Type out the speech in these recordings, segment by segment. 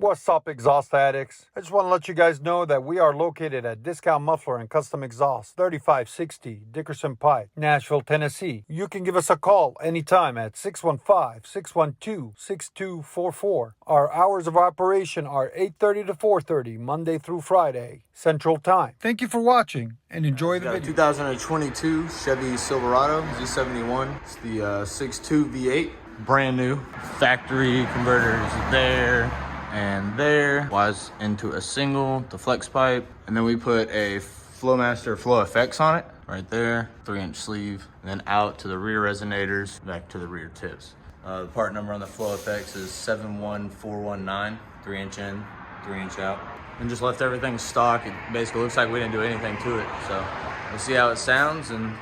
What's up, exhaust addicts? I just want to let you guys know that we are located at Discount Muffler and Custom Exhaust, 3560 Dickerson Pike, Nashville, Tennessee. You can give us a call anytime at 615-612-6244. Our hours of operation are 8:30 to 4:30, Monday through Friday, Central Time. Thank you for watching and enjoy the video. 2022 Chevy Silverado Z71. It's the 6.2 V8, brand new. Factory converters there and there. Was into a single, the flex pipe, and then we put a FLOWMASTER Flow Effects on it, right there, 3-inch sleeve, and then out to the rear resonators, back to the rear tips. The part number on the Flow Effects is 71419, 3-inch in, 3-inch out. And just left everything stock. It basically looks like we didn't do anything to it. So we'll see how it sounds, and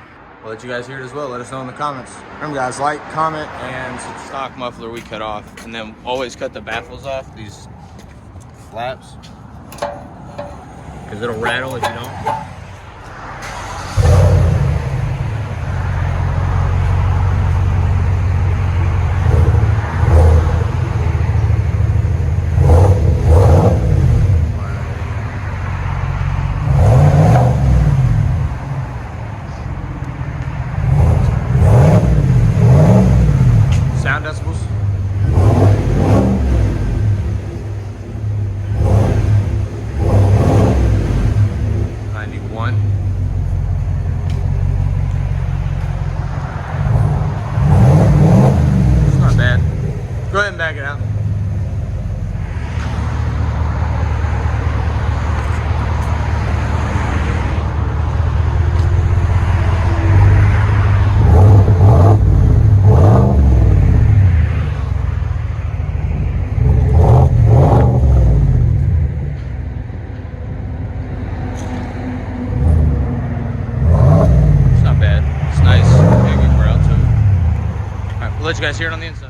we'll let you guys hear it as well. Let us know in the comments. Remember guys, like, comment, and some stock muffler we cut off. And then always cut the baffles off, these flaps, because it'll rattle if you don't. Sound decibels. 91. It's not bad. Go ahead and back it out. We'll let you guys hear it on the inside.